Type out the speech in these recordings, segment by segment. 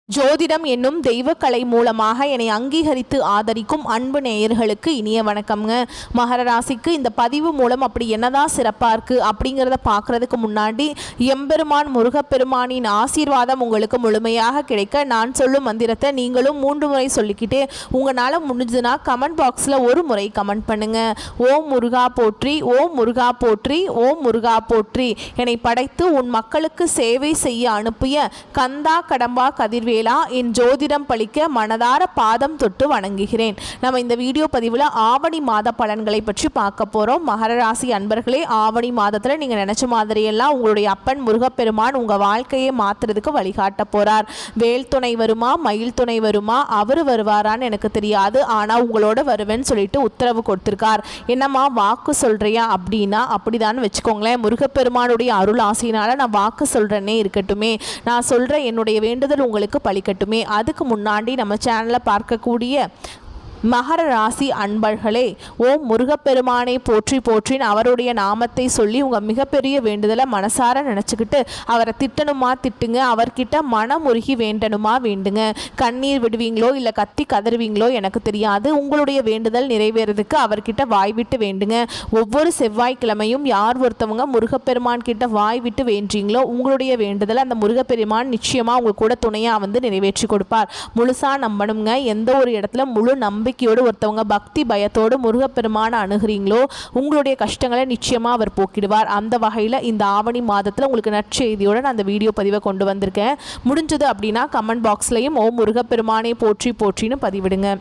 ஜோதிடம் என்னும் தெய்வக்கலை மூலமாக என்னை அங்கீகரித்து ஆதரிக்கும் அன்பு நேயர்களுக்கு இனிய வணக்கம்ங்க. மகர ராசிக்கு இந்த பதிவு மூலம் அப்படி என்னதான் சிறப்பாக இருக்குது அப்படிங்கிறத பார்க்குறதுக்கு முன்னாடி எம்பெருமான் முருகப்பெருமானின் ஆசீர்வாதம் உங்களுக்கு முழுமையாக கிடைக்க நான் சொல்லும் மந்திரத்தை நீங்களும் 3 முறை சொல்லிக்கிட்டே உங்களால் முடிஞ்சதுன்னா கமெண்ட் பாக்ஸில் ஒரு முறை கமெண்ட் பண்ணுங்கள். ஓம் முருகா போற்றி, ஓம் முருகா போற்றி, ஓம் முருகா போற்றி. என்னை படைத்து உன் மக்களுக்கு சேவை செய்ய அனுப்பிய கந்தா கடம்பா கதிர்வேலா என் ஜோதிடம் பழிக்க மனதார பாதம் தொட்டு வணங்குகிறேன். நம்ம இந்த வீடியோ பதிவில் ஆவணி மாத பலன்களை பற்றி பார்க்க போகிறோம். மகர ராசி அன்பர்களே, ஆவணி மாதத்தில் நீங்கள் நினச்ச மாதிரியெல்லாம் உங்களுடைய அப்பன் முருகப்பெருமான் உங்கள் வாழ்க்கையை மாற்றுறதுக்கு வழிகாட்ட போகிறார். வேல் துணை வருமா, மயில் துணை வருமா, அவர் வருவாரான்னு எனக்கு தெரியாது, ஆனால் உங்களோட வருவேன்னு சொல்லிட்டு உத்தரவு கொடுத்துருக்கார். என்னம்மா வாக்கு சொல்கிறியா அப்படின்னா அப்படிதான் வச்சுக்கோங்களேன். முருகப்பெருமானுடைய அருள் ஆசையினால் நான் வாக்கு சொல்கிறேன்னே இருக்கட்டுமே, நான் சொல்கிற என்னுடைய வேண்டுதல் உங்களுக்கு பலிக்கட்டுமே. அதுக்கு முன்னாடி நம்ம சேனலில் பார்க்கக்கூடிய மகர ராசி அன்பர்களே, ஓம் முருகப்பெருமானை போற்றி போற்றின்னு அவருடைய நாமத்தை சொல்லி உங்கள் மிகப்பெரிய வேண்டுதலை மனசார நினச்சிக்கிட்டு அவரை திட்டணுமா திட்டுங்க, அவர்கிட்ட மனமுருகி வேண்டணுமா வேண்டுங்க. கண்ணீர் விடுவீங்களோ இல்லை கத்தி கதறுவீங்களோ எனக்கு தெரியாது. உங்களுடைய வேண்டுதல் நிறைவேறதுக்கு அவர்கிட்ட வாய் விட்டு வேண்டுங்க. ஒவ்வொரு செவ்வாய்க்கிழமையும் யார் ஒருத்தவங்க முருகப்பெருமான் கிட்ட வாய் விட்டு வேண்டீங்களோ உங்களுடைய வேண்டுதல் அந்த முருகப்பெருமான் நிச்சயமாக உங்கள் கூட துணையாக வந்து நிறைவேற்றி கொடுப்பார். முழுசாக நம்பணுங்க. எந்த ஒரு இடத்துல முழு நம்பிக்கையோடு ஒருத்தவங்க பக்தி பயத்தோடு முருகப்பெருமான அணுகிறீங்களோ உங்களுடைய கஷ்டங்களை நிச்சயமாக அவர் போக்கிடுவார். அந்த வகையில் இந்த ஆவணி மாதத்தில் உங்களுக்கு நற்செய்தியோடு நான் அந்த வீடியோ பதிவை கொண்டு வந்திருக்கேன். முடிஞ்சது அப்படின்னா கமெண்ட் பாக்ஸ்லையும் ஓம் முருகப்பெருமானை போற்றி போற்றின்னு பதிவிடுங்க.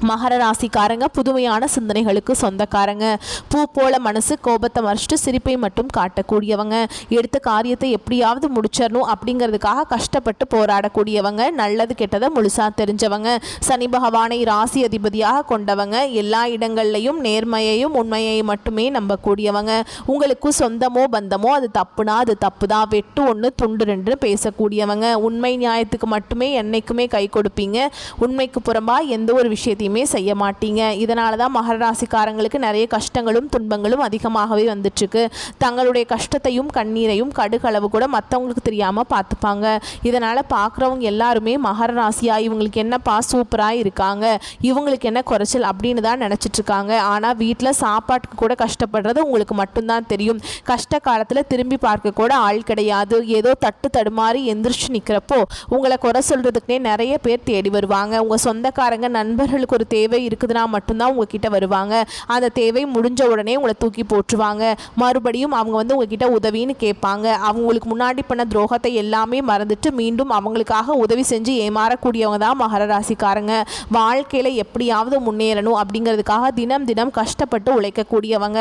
மகர ராசிக்காரங்க புதுமையான சிந்தனைகளுக்கு சொந்தக்காரங்க. பூ போல மனசு, கோபத்தை மறைச்சிட்டு சிரிப்பை மட்டும் காட்டக்கூடியவங்க. எடுத்த காரியத்தை எப்படியாவது முடிச்சிடணும் அப்படிங்கிறதுக்காக கஷ்டப்பட்டு போராடக்கூடியவங்க. நல்லது கெட்டதை முழுசாக தெரிஞ்சவங்க. சனி பகவானை ராசி அதிபதியாக கொண்டவங்க. எல்லா இடங்கள்லையும் நேர்மையையும் உண்மையை மட்டுமே நம்பக்கூடியவங்க. உங்களுக்கு சொந்தமோ பந்தமோ அது தப்புனா அது தப்பு தான், வெட்டு ஒன்று துண்டு ரெண்டு பேசக்கூடியவங்க. உண்மை நியாயத்துக்கு மட்டுமே என்னைக்குமே கை கொடுப்பீங்க. உண்மைக்கு புறம்பா எந்த ஒரு விஷயத்தையும் செய்ய மாட்டீங்க. இதனால தான் மகர ராசிக்காரங்களுக்கு நிறைய கஷ்டங்களும் துன்பங்களும் அதிகமாகவே வந்துட்டுருக்கு. தங்களுடைய கஷ்டத்தையும் கண்ணீரையும் கடுகளவு கூட மற்றவங்களுக்கு தெரியாமல் பார்த்துப்பாங்க. இதனால் பார்க்குறவங்க எல்லாருமே மகர ராசியா இவங்களுக்கு என்னப்பா சூப்பராக இருக்காங்க, இவங்களுக்கு என்ன குறைச்சல் அப்படின்னு தான் நினச்சிட்ருக்காங்க. ஆனால் வீட்டில் சாப்பாட்டுக்கு கூட கஷ்டப்படுறது உங்களுக்கு மட்டும்தான் தெரியும். கஷ்ட காலத்தில் திரும்பி பார்க்க கூட ஆள் கிடையாது. ஏதோ தட்டு தடுமாறி எந்திரிச்சு நிற்கிறப்போ உங்களை குறை சொல்கிறதுக்குனே நிறைய பேர் தேடி வருவாங்க. உங்கள் சொந்தக்காரங்க நண்பர்களுக்கு ஒரு தேவை இருக்குதுன்னா மட்டும்தான் உங்ககிட்ட வருவாங்க. அந்த தேவை முடிஞ்ச உடனே உங்களை தூக்கி போட்டுருவாங்க. மறுபடியும் அவங்க வந்து உங்ககிட்ட உதவின்னு கேட்பாங்க. அவங்களுக்கு முன்னாடி பண்ண துரோகத்தை எல்லாமே மறந்துட்டு மீண்டும் அவங்களுக்காக உதவி செஞ்சு ஏமாறக்கூடியவங்க தான் மகர ராசிக்காரங்க. வாழ்க்கையில் எப்படியாவது முன்னேறணும் அப்படிங்கிறதுக்காக தினம் தினம் கஷ்டப்பட்டு உழைக்கக்கூடியவங்க.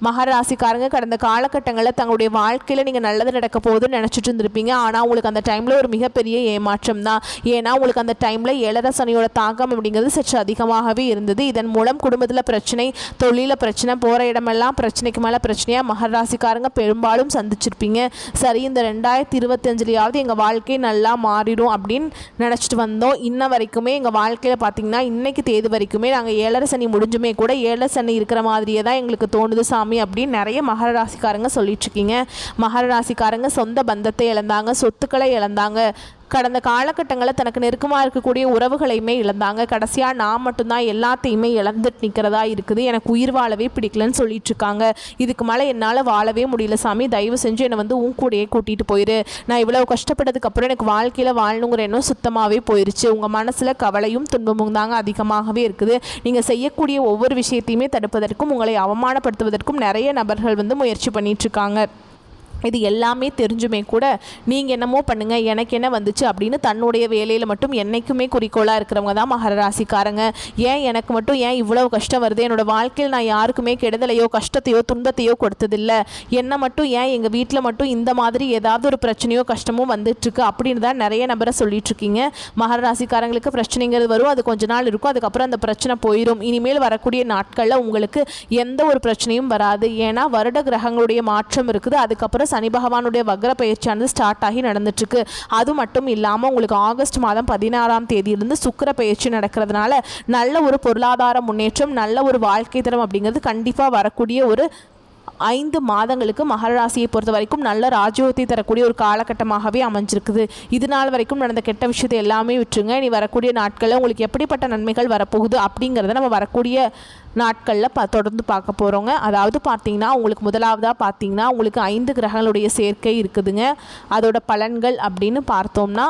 மகர ராசிக்காரங்க கடந்த காலகட்டங்களில் தங்களுடைய வாழ்க்கையில் நீங்கள் நல்லது நடக்க போகுதுன்னு நினச்சிட்டு இருந்திருப்பீங்க. ஆனால் உங்களுக்கு அந்த டைமில் ஒரு மிகப்பெரிய ஏமாற்றம் தான். ஏன்னா உங்களுக்கு அந்த டைமில் 7 சனியோட தாக்கம் அப்படிங்கிறது சற்று அதிகமாகவே இருந்தது. இதன் மூலம் குடும்பத்தில் பிரச்சனை, தொழிலில் பிரச்சனை, போகிற இடமெல்லாம் பிரச்சனைக்கு மேலே பிரச்சனையாக மகர ராசிக்காரங்க பெரும்பாலும் சந்திச்சிருப்பீங்க. சரி, இந்த 2025 எங்கள் வாழ்க்கை நல்லா மாறிடும் அப்படின்னு நினச்சிட்டு வந்தோம். இன்ன வரைக்குமே எங்கள் வாழ்க்கையில் பார்த்திங்கன்னா இன்னைக்கு தேதி வரைக்குமே நாங்கள் 7 சனி முடிஞ்சுமே கூட 7 சனி இருக்கிற மாதிரியே தான் எங்களுக்கு தோணுது சாமி அப்படின்னு நிறைய மகர ராசிக்காரங்க சொல்லிட்டு இருக்கீங்க. மகர ராசிக்காரங்க சொந்த பந்தத்தை இழந்தாங்க, சொத்துக்களை இழந்தாங்க. கடந்த காலகட்டங்களில் தனக்கு நெருக்கமாக இருக்கக்கூடிய உறவுகளையுமே இழந்தாங்க. கடைசியாக நான் மட்டும்தான் எல்லாத்தையுமே இழந்துட்டு நிற்கிறதா இருக்குது, எனக்கு உயிர் வாழவே பிடிக்கலன்னு சொல்லிட்டு இருக்காங்க. இதுக்கு மேலே என்னால் வாழவே முடியல சாமி, தயவு செஞ்சு என்னை வந்து உன் கூடையே கூட்டிகிட்டு போயிரு. நான் இவ்வளோ கஷ்டப்பட்டதுக்கப்புறம் எனக்கு வாழ்க்கையில் வாழணுங்கிற எண்ணம் சுத்தமாகவே போயிடுச்சு. உங்கள் மனசில் கவலையும் துன்பமும் தாங்க அதிகமாகவே இருக்குது. நீங்கள் செய்யக்கூடிய ஒவ்வொரு விஷயத்தையுமே தடுப்பதற்கும் உங்களை அவமானப்படுத்துவதற்கும் நிறைய நபர்கள் வந்து முயற்சி பண்ணிகிட்ருக்காங்க. இது எல்லாமே தெரிஞ்சுமே கூட நீங்கள் என்னமோ பண்ணுங்கள் எனக்கு என்ன வந்துச்சு அப்படின்னு தன்னுடைய வேலையில் மட்டும் என்றைக்குமே குறிக்கோளாக இருக்கிறவங்க தான் மகர ராசிக்காரங்க. ஏன் எனக்கு மட்டும் ஏன் இவ்வளோ கஷ்டம் வருது, என்னோடய வாழ்க்கையில் நான் யாருக்குமே கெடுதலையோ கஷ்டத்தையோ துன்பத்தையோ கொடுத்ததில்லை, என்னை மட்டும் ஏன் எங்கள் வீட்டில் மட்டும் இந்த மாதிரி ஏதாவது ஒரு பிரச்சனையோ கஷ்டமோ வந்துட்டுருக்கு அப்படின்னு தான் நிறைய நபரை சொல்லிகிட்ருக்கீங்க. மகர ராசிக்காரங்களுக்கு பிரச்சனைங்கிறது வரும், அது கொஞ்ச நாள் இருக்கும், அதுக்கப்புறம் அந்த பிரச்சனை போயிடும். இனிமேல் வரக்கூடிய நாட்களில் உங்களுக்கு எந்த ஒரு பிரச்சனையும் வராது. ஏன்னா வருட கிரகங்களுடைய மாற்றம் இருக்குது. அதுக்கப்புறம் சனி பகவானுடைய வக்ர பயிற்சியானது ஸ்டார்ட் ஆகி நடந்துட்டுருக்கு. அது மட்டும் இல்லாமல் உங்களுக்கு ஆகஸ்ட் மாதம் 16ஆம் தேதியிலிருந்து சுக்கிர பயிற்சி நடக்கிறதுனால நல்ல ஒரு பொருளாதார முன்னேற்றம், நல்ல ஒரு வாழ்க்கை தரம் அப்படிங்கிறது கண்டிப்பாக வரக்கூடிய ஒரு 5 மாதங்களுக்கு மகர ராசியை பொறுத்த வரைக்கும் நல்ல ராஜயோகத்தை தரக்கூடிய ஒரு காலகட்டமாகவே அமைஞ்சிருக்குது. இது நாள் வரைக்கும் நடந்த கெட்ட விஷயத்தை எல்லாமே விட்டுருங்க. இனி வரக்கூடிய நாட்களில் உங்களுக்கு எப்படிப்பட்ட நன்மைகள் வரப்போகுது அப்படிங்கிறத நம்ம வரக்கூடிய நாட்களில் தொடர்ந்து பார்க்க போகிறோங்க. அதாவது பார்த்தீங்கன்னா உங்களுக்கு முதலாவதாக பார்த்தீங்கன்னா உங்களுக்கு 5 கிரகங்களுடைய சேர்க்கை இருக்குதுங்க. அதோட பலன்கள் அப்படின்னு பார்த்தோம்னா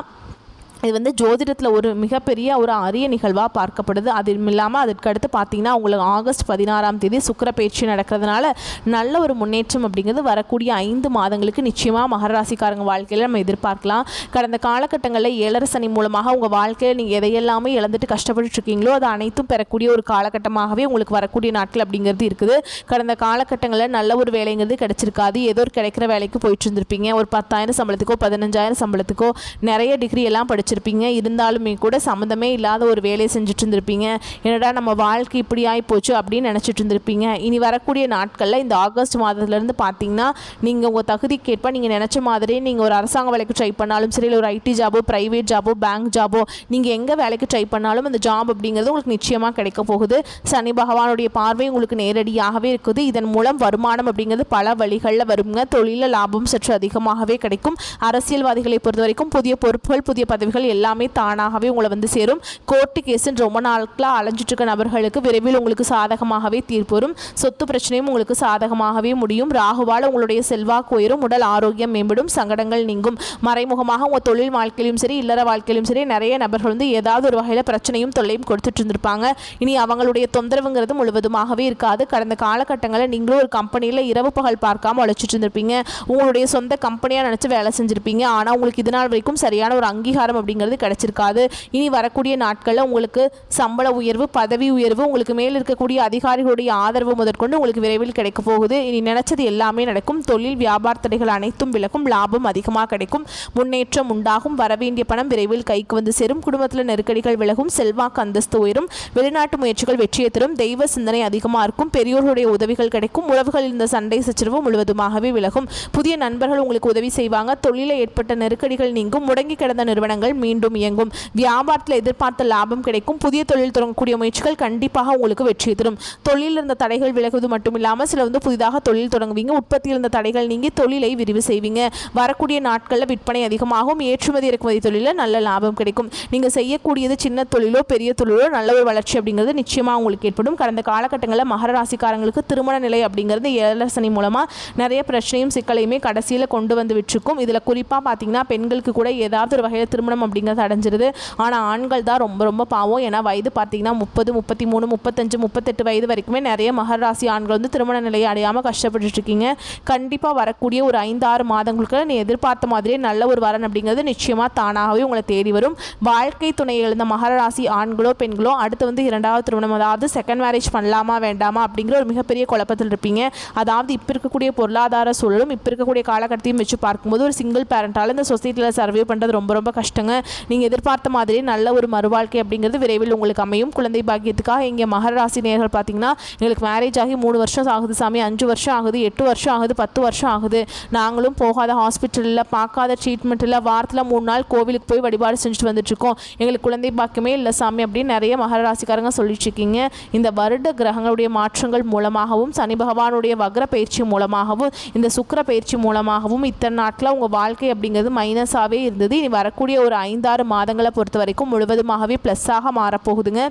இது வந்து ஜோதிடத்தில் ஒரு மிகப்பெரிய ஒரு அரிய நிகழ்வாக பார்க்கப்படுது. அதுவும் இல்லாமல் அதற்கடுத்து பார்த்தீங்கன்னா உங்களுக்கு ஆகஸ்ட் 16ஆம் தேதி சுக்கிர பயிற்சி நடக்கிறதுனால நல்ல ஒரு முன்னேற்றம் அப்படிங்கிறது வரக்கூடிய 5 மாதங்களுக்கு நிச்சயமாக மகர ராசிக்காரங்க வாழ்க்கையில் நம்ம எதிர்பார்க்கலாம். கடந்த காலகட்டங்களில் 7 சனி மூலமாக உங்கள் வாழ்க்கையில் நீங்கள் எதையெல்லாமே இழந்துட்டு கஷ்டப்பட்டு இருக்கீங்களோ அது அனைத்தும் பெறக்கூடிய ஒரு காலகட்டமாகவே உங்களுக்கு வரக்கூடிய நாட்கள் அப்படிங்கிறது இருக்குது. கடந்த காலகட்டங்களில் நல்ல ஒரு வேலைங்கிறது கிடைச்சிருக்காது. ஏதோ ஒரு கிடைக்கிற வேலைக்கு போயிட்டு இருந்திருப்பீங்க. ஒரு 10,000 சம்பளத்துக்கோ 15,000 சம்பளத்துக்கோ நிறைய டிகிரி எல்லாம் படிச்சிருப்பீங்க. இருந்தாலுமே கூட சம்மந்தமே இல்லாத ஒரு வேலையை செஞ்சுட்டு இருந்திருப்பீங்க. என்னடா நம்ம வாழ்க்கை இப்படி ஆகி போச்சு அப்படின்னு நினச்சிட்டு இருந்திருப்பீங்க. இனி வரக்கூடிய நாட்களில் இந்த ஆகஸ்ட் மாதத்துலேருந்து பார்த்தீங்கன்னா நீங்கள் உங்கள் தகுதிக்கேற்ப நீங்கள் நினச்ச மாதிரி நீங்கள் ஒரு அரசாங்க வேலைக்கு ட்ரை பண்ணாலும் சரி, இல்லை ஒரு ஐடி ஜாபோ, ப்ரைவேட் ஜாபோ, பேங்க் ஜாபோ, நீங்கள் எங்கே வேலைக்கு ட்ரை பண்ணாலும் அந்த ஜாப் அப்படிங்கிறது உங்களுக்கு நிச்சயமாக கிடைக்க போகுது. சனி பகவானுடைய பார்வை உங்களுக்கு நேரடியாகவே இருக்குது. இதன் மூலம் வருமானம் அப்படிங்கிறது பல வழிகளில் வருங்க. தொழிலில் லாபம் சற்று அதிகமாகவே கிடைக்கும். அரசியல்வாதிகளை பொறுத்த வரைக்கும் புதிய பொறுப்புகள், புதிய பதவிகள் எல்லாமே தானாகவே உங்களை வந்து சேரும். கோர்ட்டு கேஸுன்னு ரொம்ப நாட்களாக அலைஞ்சிட்டு இருக்க நபர்களுக்கு விரைவில் உங்களுக்கு சாதகமாகவே தீர்ப்பு வரும். சொத்து பிரச்சனையும் உங்களுக்கு சாதகமாகவே முடியும். ராகுவால் உங்களுடைய செல்வாக்கு உயரும். உடல் ஆரோக்கியம் மேம்படும். சங்கடங்கள் நீங்கும். மறைமுகமாக உங்கள் தொழில் வாழ்க்கையிலும் சரி, இல்லற வாழ்க்கையிலும் சரி நிறைய நபர்கள் வந்து ஏதாவது ஒரு வகையில் பிரச்சனையும் தொல்லையும் கொடுத்துட்டு இருந்திருப்பாங்க. இனி அவங்களுடைய தொந்தரவுங்கிறது முழுவதுமாகவே இருக்காது. கடந்த காலகட்டங்களில் நீங்களும் ஒரு கம்பெனியில் இரவு பகல் பார்க்காம உழைச்சிட்டு இருந்திருப்பீங்க. உங்களுடைய சொந்த கம்பெனியாக நினச்சி வேலை செஞ்சுருப்பீங்க. ஆனால் உங்களுக்கு இது நாள் வரைக்கும் சரியான ஒரு அங்கீகாரம் அப்படிங்கிறது கிடைச்சிருக்காது. இனி வரக்கூடிய நாட்களில் உங்களுக்கு சம்பள உயர்வு, பதவி உயர்வு, உங்களுக்கு மேல் இருக்கக்கூடிய அதிகாரிகளுடைய ஆதரவு முதற்கொண்டு உங்களுக்கு விரைவில் கிடைக்க போகுது. இனி நினைச்சது எல்லாமே நடக்கும். தொழில் வியாபார தடைகள் அனைத்தும் விலகும். லாபம் அதிகமாக கிடைக்கும். முன்னேற்றம் உண்டாகும். வரவேண்டிய பணம் விரைவில் கைக்கு வந்து சேரும். குடும்பத்தில் நெருக்கடிகள் விலகும். செல்வாக்கு அந்தஸ்து உயரும். வெளிநாட்டு முயற்சிகள் வெற்றியை தரும். தெய்வ சிந்தனை அதிகமாக இருக்கும். பெரியோர்களுடைய உதவிகள் கிடைக்கும். உறவுகளில் இந்த சண்டை சச்சரவு முழுவதுமாகவே விலகும். புதிய நண்பர்கள் உங்களுக்கு உதவி செய்வாங்க. தொழிலில் ஏற்பட்ட நெருக்கடிகள் நீங்கும். முடங்கி கிடந்த நிறுவனங்கள் மீண்டும் இயங்கும். வியாபாரத்தில் எதிர்பார்த்த லாபம் கிடைக்கும். புதிய தொழில் தொடங்கக்கூடிய முயற்சிகள் கண்டிப்பாக உங்களுக்கு வெற்றி தரும். தொழிலில் இருந்த தடைகள் விலகுவது மட்டும் இல்லாமல் சில வந்து புதிதாக தொழில் தொடங்குவீங்க. உற்பத்தியில் இருந்த தடைகள் நீங்கி தொழிலை விரிவு செய்வீங்க. வரக்கூடிய நாட்களில் விற்பனை அதிகமாகும். ஏற்றுமதி இறக்குமதி தொழிலில் நல்ல லாபம் கிடைக்கும். நீங்கள் செய்யக்கூடியது சின்ன தொழிலோ பெரிய தொழிலோ நல்ல ஒரு வளர்ச்சி அப்படிங்கிறது நிச்சயமாக உங்களுக்கு ஏற்படும். கடந்த காலகட்டங்களில் மகர ராசிக்காரங்களுக்கு திருமண நிலை அப்படிங்கிறது 7 சனி மூலமாக நிறைய பிரச்சனையும் சிக்கலையுமே கடைசியில் கொண்டு வந்து விட்டுருக்கும். இதில் குறிப்பாக பார்த்தீங்கன்னா பெண்களுக்கு கூட ஏதாவது ஒரு வகையில் திருமணம் அப்படிங்கிறது அடைஞ்சிருது. ஆனால் ஆண்கள் தான் ரொம்ப ரொம்ப பாவம். ஏன்னா வயது பார்த்தீங்கன்னா 30, 33, 35, 38 வயது வரைக்குமே நிறைய மகர ராசி ஆண்கள் வந்து திருமண நிலையை அடையாமல் கஷ்டப்பட்டு இருக்கீங்க. கண்டிப்பாக வரக்கூடிய ஒரு 5-6 மாதங்களுக்கு நீ எதிர்பார்த்த மாதிரியே நல்ல ஒரு வரன் அப்படிங்கிறது நிச்சயமாக தானாகவே உங்களை தேடி வரும். வாழ்க்கை துணை எழுந்த மகர ராசி ஆண்களோ பெண்களோ அடுத்து வந்து 2வது திருமணம், அதாவது செகண்ட் மேரேஜ் பண்ணலாமா வேண்டாமா அப்படிங்கிற ஒரு மிகப்பெரிய குழப்பத்தில் இருப்பீங்க. அதாவது இப்போ இருக்கக்கூடிய பொருளாதார சூழலும் இப்போ இருக்கக்கூடிய காலகட்டத்தையும் வச்சு பார்க்கும்போது ஒரு சிங்கிள் பேரண்டால் இந்த சொசைட்டியில் சர்வே பண்ணுறது ரொம்ப ரொம்ப கஷ்டங்க. நீங்கள் எதிர்பார்த்த மாதிரி நல்ல ஒரு மறுவாழ்க்கை அப்படிங்கிறது விரைவில் உங்களுக்கு அமையும். குழந்தை பாக்கியத்துக்காக இங்கே மகர ராசி நேயர்கள் பார்த்தீங்கன்னா எங்களுக்கு மேரேஜ் ஆகி 3 வருஷம் ஆகுது சாமி, 5 வருஷம் ஆகுது, 8 வருஷம் ஆகுது, 10 வருஷம் ஆகுது, நாங்களும் போகாத ஹாஸ்பிட்டலில் பார்க்காத ட்ரீட்மெண்ட்டில் வாரத்தில் 3 நாள் கோவிலுக்கு போய் வழிபாடு செஞ்சுட்டு வந்துட்டுருக்கோம், எங்களுக்கு குழந்தை பாக்கியமே இல்லை சாமி அப்படின்னு நிறைய மகர ராசிக்காரங்க சொல்லிட்டு இருக்கீங்க. இந்த வருட கிரகங்களுடைய மாற்றங்கள் மூலமாகவும் சனி பகவானுடைய வக்ர பயிற்சி மூலமாகவும் இந்த சுக்கிர பயிற்சி மூலமாகவும் இத்தனை நாட்டில் உங்கள் வாழ்க்கை அப்படிங்கிறது மைனஸாகவே இருந்தது. இனி வரக்கூடிய ஒரு 5-6 மாதங்களை பொறுத்த வரைக்கும் முழுவதுமாகவே ப்ளஸ்ஸாக மாறப்போகுதுங்க.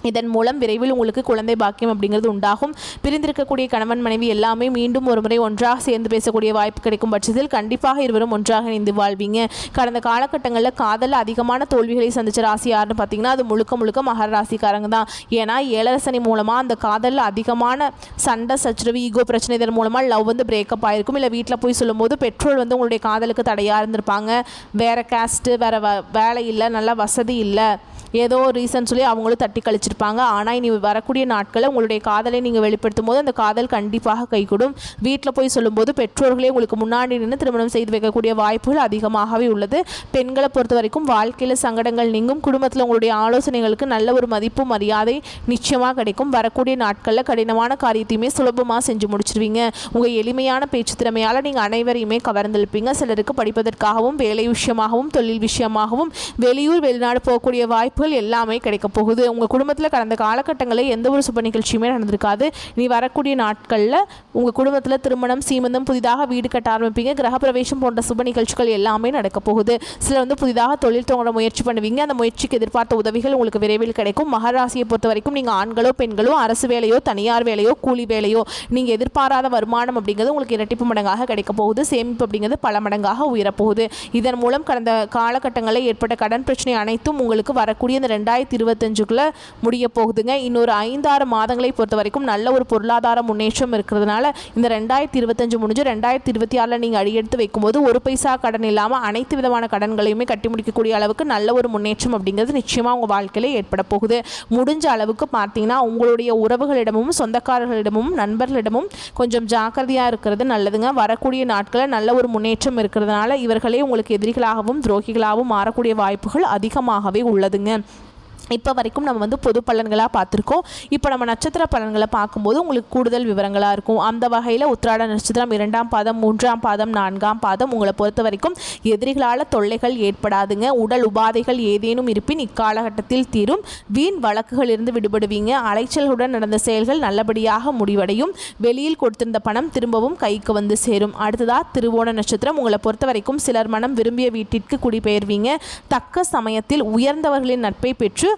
இதன் மூலம் விரைவில் உங்களுக்கு குழந்தை பாக்கியம் அப்படிங்கிறது உண்டாகும். பிரிந்திருக்கக்கூடிய கணவன் மனைவி எல்லாமே மீண்டும் ஒரு முறை ஒன்றாக சேர்ந்து பேசக்கூடிய வாய்ப்பு கிடைக்கும் பட்சத்தில் கண்டிப்பாக இருவரும் ஒன்றாக இணைந்து வாழ்வீங்க. கடந்த காலகட்டங்களில் காதலில் அதிகமான தோல்விகளை சந்தித்த ராசி யாருன்னு பார்த்தீங்கன்னா அது முழுக்க முழுக்க மகர ராசிக்காரங்க தான். ஏன்னா 7 சனி மூலமாக அந்த காதலில் அதிகமான சண்டை சச்சரவு, ஈகோ பிரச்சனை, இதன் மூலமாக லவ் வந்து பிரேக்கப் ஆகிருக்கும். இல்லை வீட்டில் போய் சொல்லும்போது பெற்றோர் வந்து உங்களுடைய காதலுக்கு தடையாக இருந்திருப்பாங்க. வேறு கேஸ்ட்டு, வேறு வேலை இல்லை, நல்ல வசதி இல்லை, ஏதோ ரீசன் சொல்லி அவங்களும் தட்டி கழிச்சிருப்பாங்க. ஆனால் இனி வரக்கூடிய நாட்களில் உங்களுடைய காதலை நீங்கள் வெளிப்படுத்தும் போது அந்த காதல் கண்டிப்பாக கைகூடும். வீட்டில் போய் சொல்லும்போது பெற்றோர்களே உங்களுக்கு முன்னாடி நின்று திருமணம் செய்து வைக்கக்கூடிய வாய்ப்புகள் அதிகமாகவே உள்ளது. பெண்களை பொறுத்த வரைக்கும் வாழ்க்கையில் சங்கடங்கள் நீங்கும். குடும்பத்தில் உங்களுடைய ஆலோசனைகளுக்கு நல்ல ஒரு மதிப்பு மரியாதை நிச்சயமாக கிடைக்கும். வரக்கூடிய நாட்களில் கடினமான காரியத்தையுமே சுலபமாக செஞ்சு முடிச்சிருவீங்க. உங்கள் எளிமையான பேச்சு திறமையால் நீங்கள் அனைவரையுமே கவர்ந்தெழுப்பீங்க. சிலருக்கு படிப்பதற்காகவும் வேலை விஷயமாகவும் தொழில் விஷயமாகவும் வெளியூர் வெளிநாடு போகக்கூடிய வாய்ப்பு வாய்ப்புகள் எல்லாமே கிடைக்க போகுது. உங்கள் குடும்பத்தில் கடந்த காலகட்டங்களில் எந்த ஒரு சுப நிகழ்ச்சியுமே நடந்திருக்காது. இனி வரக்கூடிய நாட்களில் உங்கள் குடும்பத்தில் திருமணம், சீமந்தம், புதிதாக வீடு கட்ட ஆரம்பிப்பீங்க. கிரகப்பிரவேசம் போன்ற சுப நிகழ்ச்சிகள் எல்லாமே நடக்க போகுது. சிலர் வந்து புதிதாக தொழில் தொடங்க முயற்சி பண்ணுவீங்க. அந்த முயற்சிக்கு எதிர்பார்த்த உதவிகள் உங்களுக்கு விரைவில் கிடைக்கும். மகர ராசியை பொறுத்த வரைக்கும் நீங்கள் ஆண்களோ பெண்களோ அரசு வேலையோ தனியார் வேலையோ கூலி வேலையோ நீங்கள் எதிர்பாராத வருமானம் அப்படிங்கிறது உங்களுக்கு இரட்டிப்பு மடங்காக கிடைக்க போகுது. சேமிப்பு அப்படிங்கிறது பல மடங்காக உயரப்போகுது. இதன் மூலம் கடந்த காலகட்டங்களில் ஏற்பட்ட கடன் பிரச்சனை அனைத்தும் உங்களுக்கு வரக்கூடிய இந்த 2025க்குள்ள முடிய போகுதுங்க. இன்னொரு 5-6 மாதங்களை பொறுத்த வரைக்கும் நல்ல ஒரு பொருளாதார முன்னேற்றம் இருக்கிறதுனால இந்த 2025 முடிஞ்சு 2026 நீங்கள் அடியெடுத்து வைக்கும்போது ஒரு பைசா கடன் இல்லாமல் அனைத்து விதமான கடன்களையுமே கட்டி முடிக்கக்கூடிய அளவுக்கு நல்ல ஒரு முன்னேற்றம் அப்படிங்கிறது நிச்சயமாக உங்கள் வாழ்க்கையில் ஏற்பட போகுது. முடிஞ்ச அளவுக்கு பார்த்தீங்கன்னா உங்களுடைய உறவுகளிடமும் சொந்தக்காரர்களிடமும் நண்பர்களிடமும் கொஞ்சம் ஜாக்கிரதையாக இருக்கிறது நல்லதுங்க. வரக்கூடிய நாட்களில் நல்ல ஒரு முன்னேற்றம் இருக்கிறதுனால இவர்களே உங்களுக்கு எதிரிகளாகவும் துரோகிகளாகவும் மாறக்கூடிய வாய்ப்புகள் அதிகமாகவே உள்ளதுங்க. இப்போ வரைக்கும் நம்ம வந்து பொது பலன்களாக பார்த்துருக்கோம். இப்போ நம்ம நட்சத்திர பலன்களை பார்க்கும்போது உங்களுக்கு கூடுதல் விவரங்களாக இருக்கும். அந்த வகையில் உத்திராட நட்சத்திரம் 2ஆம் பாதம், 3ஆம் பாதம், 4ஆம் பாதம் உங்களை பொறுத்த வரைக்கும் எதிரிகளால் தொல்லைகள் ஏற்படாதுங்க. உடல் உபாதைகள் ஏதேனும் இருப்பின் இக்காலகட்டத்தில் தீரும். வீண் வழக்குகளிலிருந்து விடுபடுவீங்க. அலைச்சல்களுடன் நடந்த செயல்கள் நல்லபடியாக முடிவடையும். வெளியில் கொடுத்திருந்த பணம் திரும்பவும் கைக்கு வந்து சேரும். அடுத்ததாக திருவோண நட்சத்திரம் உங்களை பொறுத்த வரைக்கும் சிலர் மனம் விரும்பிய வீட்டிற்கு குடிபெயர்வீங்க. தக்க சமயத்தில் உயர்ந்தவர்களின் நட்பை பெற்று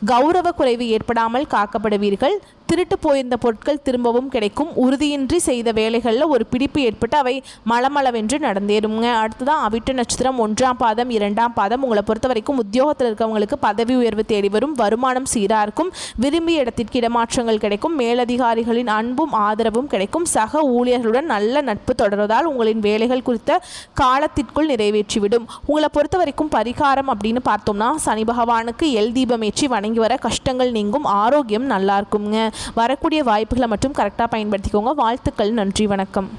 கௌரவ குறைவு ஏற்படாமல் காக்கப்படுவீர்கள். திருட்டு போயிருந்த பொருட்கள் திரும்பவும் கிடைக்கும். உறுதியின்றி செய்த வேலைகளில் ஒரு பிடிப்பு ஏற்பட்டு அவை மளமளவென்று நடந்தேறுங்க. அடுத்ததான் அவிட்ட நட்சத்திரம் 1ஆம் பாதம், 2ஆம் பாதம் உங்களை பொறுத்த வரைக்கும் உத்தியோகத்தில் இருக்கவங்களுக்கு பதவி உயர்வு தேடி வரும். வருமானம் சீராக இருக்கும். விரும்பிய இடத்திற்கு இடமாற்றங்கள் கிடைக்கும். மேலதிகாரிகளின் அன்பும் ஆதரவும் கிடைக்கும். சக ஊழியர்களுடன் நல்ல நட்பு தொடர்வதால் உங்களின் வேலைகள் குறித்த காலத்திற்குள் நிறைவேற்றிவிடும். உங்களை பொறுத்த வரைக்கும் பரிகாரம் அப்படின்னு பார்த்தோம்னா சனி பகவானுக்கு எல் தீபம் ஏற்றி வணங்கி வர கஷ்டங்கள் நீங்கும். ஆரோக்கியம் நல்லா இருக்குங்க. வரக்கூடிய வாய்ப்புகளை மட்டும் கரெக்டாக பயன்படுத்திக்கோங்க. வாழ்த்துக்கள். நன்றி. வணக்கம்.